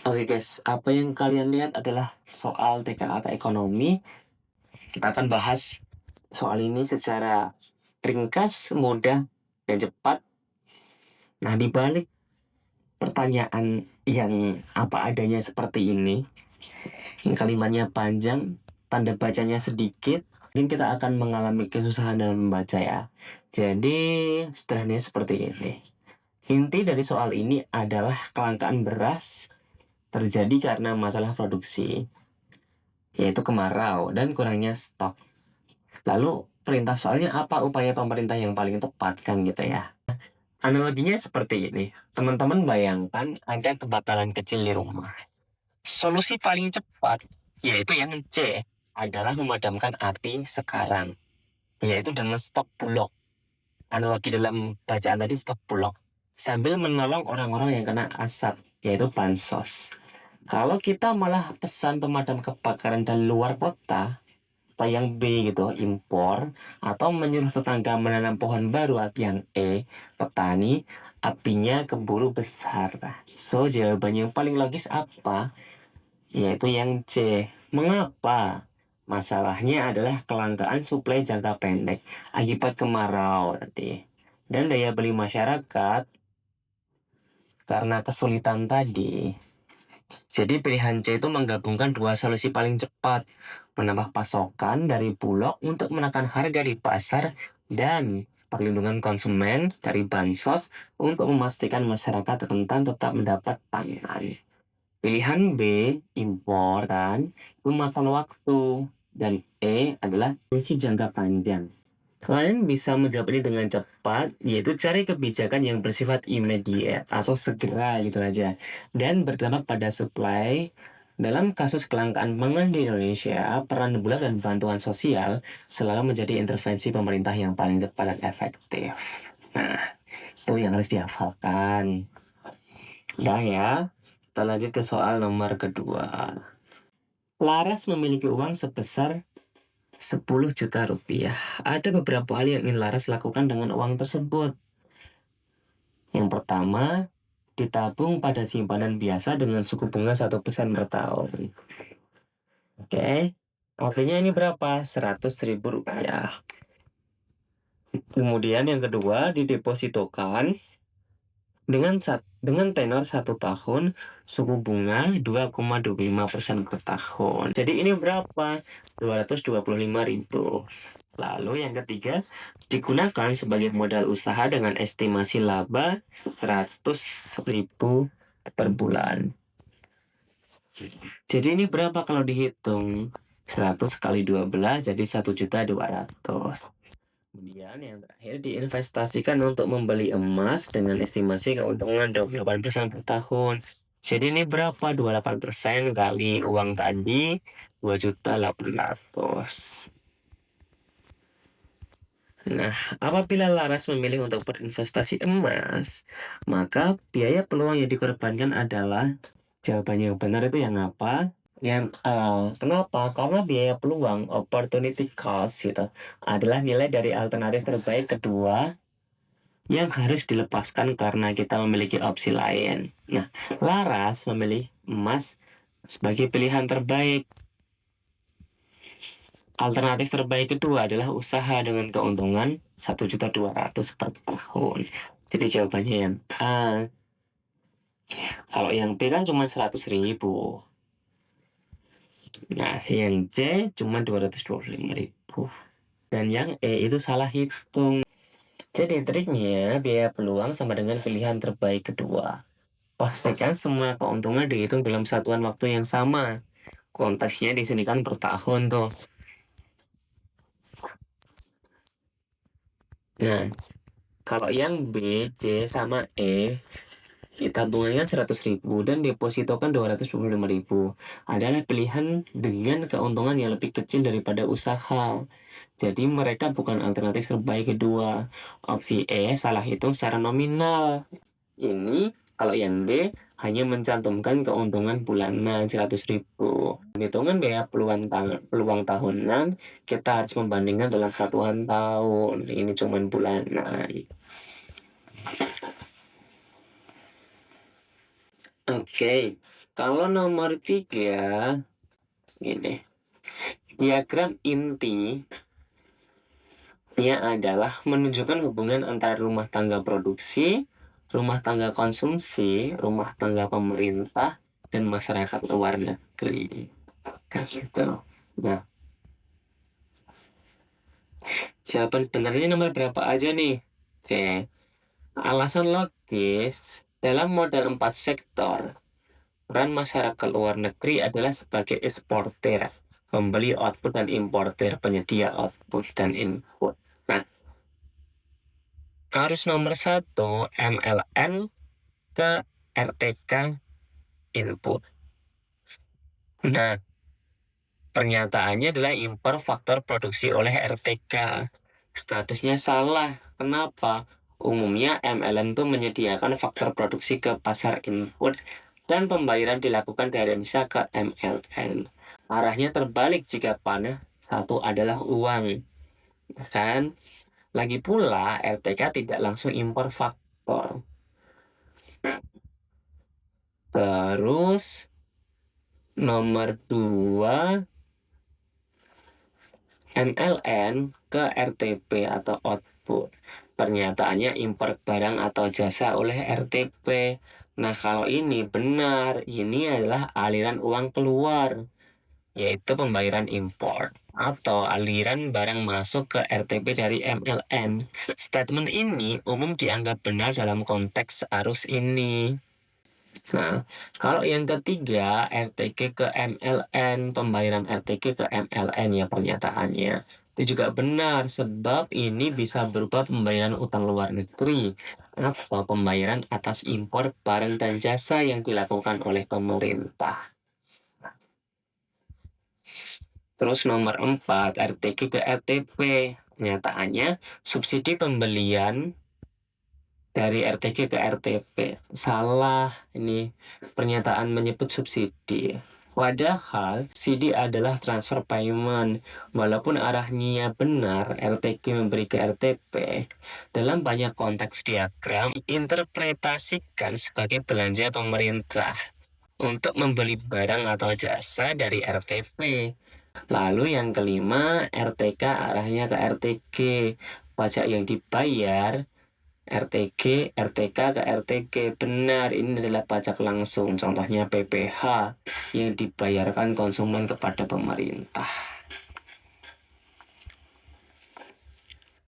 Oke guys, apa yang kalian lihat adalah soal TKA atau ekonomi. Kita akan bahas soal ini secara ringkas, mudah, dan cepat. Nah, di balik pertanyaan yang apa adanya seperti ini, yang kalimatnya panjang, tanda bacanya sedikit, mungkin kita akan mengalami kesusahan dalam membaca ya. Jadi, sederhananya seperti ini. Inti dari soal ini adalah kelangkaan beras terjadi karena masalah produksi, yaitu kemarau dan kurangnya stok. Lalu perintah soalnya apa upaya pemerintah yang paling tepat kan gitu ya. Analoginya seperti ini. Teman-teman bayangkan ada kebakaran kecil di rumah. Solusi paling cepat, yaitu yang C, adalah memadamkan api sekarang, yaitu dengan stok bulog. Analogi dalam bacaan tadi stok bulog. Sambil menolong orang-orang yang kena asap, yaitu bansos. Kalau kita malah pesan pemadam kebakaran dari luar kota, atau yang B gitu, impor, atau menyuruh tetangga menanam pohon baru, yang E, petani, apinya keburu besar. So, jawabannya yang paling logis apa? Yaitu yang C. Mengapa? Masalahnya adalah kelangkaan suplai jangka pendek akibat kemarau tadi. Dan daya beli masyarakat karena kesulitan tadi. Jadi pilihan C itu menggabungkan dua solusi paling cepat, menambah pasokan dari Bulog untuk menekan harga di pasar dan perlindungan konsumen dari bansos untuk memastikan masyarakat rentan tetap mendapat pangan. Pilihan B, impor kan, memakan waktu, dan E adalah solusi jangka panjang. Kalian bisa menjawab ini dengan cepat, yaitu cari kebijakan yang bersifat immediate atau segera gitu aja, dan berdampak pada supply. Dalam kasus kelangkaan pangan di Indonesia, peran bulan dan bantuan sosial selalu menjadi intervensi pemerintah yang paling cepat dan efektif. Nah, itu yang harus dihafalkan. Nah ya, kita lanjut ke soal nomor kedua. Laras memiliki uang sebesar 10 juta rupiah. Ada beberapa hal yang ingin Laras lakukan dengan uang tersebut. Yang pertama, ditabung pada simpanan biasa dengan suku bunga 1% per tahun. Oke, artinya ini berapa? 100.000 rupiah. Kemudian yang kedua, didepositokan dengan tenor 1 tahun, suku bunga 2,25% per tahun. Jadi ini berapa? 225.000. Lalu yang ketiga, digunakan sebagai modal usaha dengan estimasi laba 100.000 per bulan. Jadi ini berapa kalau dihitung? 100 kali 12 jadi 1.200.000. Kemudian yang terakhir diinvestasikan untuk membeli emas dengan estimasi keuntungan 28% per tahun. Jadi ini berapa? 28% kali uang tadi 2.800.000. Nah, apabila Laras memilih untuk berinvestasi emas, maka biaya peluang yang dikorbankan adalah jawabannya yang benar itu yang apa? Kenapa? Karena biaya peluang opportunity cost gitu adalah nilai dari alternatif terbaik kedua yang harus dilepaskan karena kita memiliki opsi lain. Nah, Laras memilih emas sebagai pilihan terbaik. Alternatif terbaik kedua adalah usaha dengan keuntungan 1.200.000 per tahun. Jadi jawabannya yang A. Kalau yang B kan cuma 100.000. Nah, yang C cuma 225.000. Dan yang E itu salah hitung. Jadi triknya biaya peluang sama dengan pilihan terbaik kedua. Pastikan semua keuntungan dihitung dalam satuan waktu yang sama. Konteksnya di sini kan per tahun tuh. Nah, kalau yang B, C, sama E, kita tabungannya 100.000 dan depositokan 225.000 adalah pilihan dengan keuntungan yang lebih kecil daripada usaha. Jadi mereka bukan alternatif terbaik kedua. Opsi E salah hitung secara nominal. Ini kalau yang D hanya mencantumkan keuntungan bulanan 100.000. Hitungan biaya peluang tahunan kita harus membandingkan dalam satuan tahun. Ini cuma bulanan. Oke, Kalau nomor 3, gini. Diagram intinya adalah menunjukkan hubungan antara rumah tangga produksi, rumah tangga konsumsi, rumah tangga pemerintah, dan masyarakat luar negeri. Kayak gitu. Nah, jawaban benarnya nomor berapa aja nih? Oke. Alasan logis, dalam model 4 sektor, peran masyarakat luar negeri adalah sebagai eksportir, pembeli output dan importer, penyedia output dan input. Nah, harus nomor 1, MLN ke RTK input. Nah, pernyataannya adalah impor faktor produksi oleh RTK. Statusnya salah. Kenapa? Umumnya MLN itu menyediakan faktor produksi ke pasar input dan pembayaran dilakukan dari MISA ke MLN. Arahnya terbalik jika panah satu adalah uang. Kan? Lagi pula RTK tidak langsung impor faktor. Terus nomor 2, MLN ke RTP atau output. Pernyataannya impor barang atau jasa oleh RTP. Nah, kalau ini benar, ini adalah aliran uang keluar, yaitu pembayaran impor atau aliran barang masuk ke RTP dari MLN. Statement ini umum dianggap benar dalam konteks arus ini. Nah, kalau yang ketiga, RTK ke MLN, pembayaran RTK ke MLN ya pernyataannya. Itu juga benar, sebab ini bisa berupa pembayaran utang luar negeri atau pembayaran atas impor barang dan jasa yang dilakukan oleh pemerintah. Terus nomor 4, RTK ke RTP. Pernyataannya, subsidi pembelian dari RTG ke RTP. Salah, ini pernyataan menyebut subsidi. Padahal CD adalah transfer payment. Walaupun arahnya benar, RTG memberi ke RTP. Dalam banyak konteks diagram, interpretasikan sebagai belanja pemerintah untuk membeli barang atau jasa dari RTP. Lalu yang kelima, RTK arahnya ke RTG. Pajak yang dibayar RTG, RTK ke RTG. Benar, ini adalah pajak langsung. Contohnya PPH yang dibayarkan konsumen kepada pemerintah.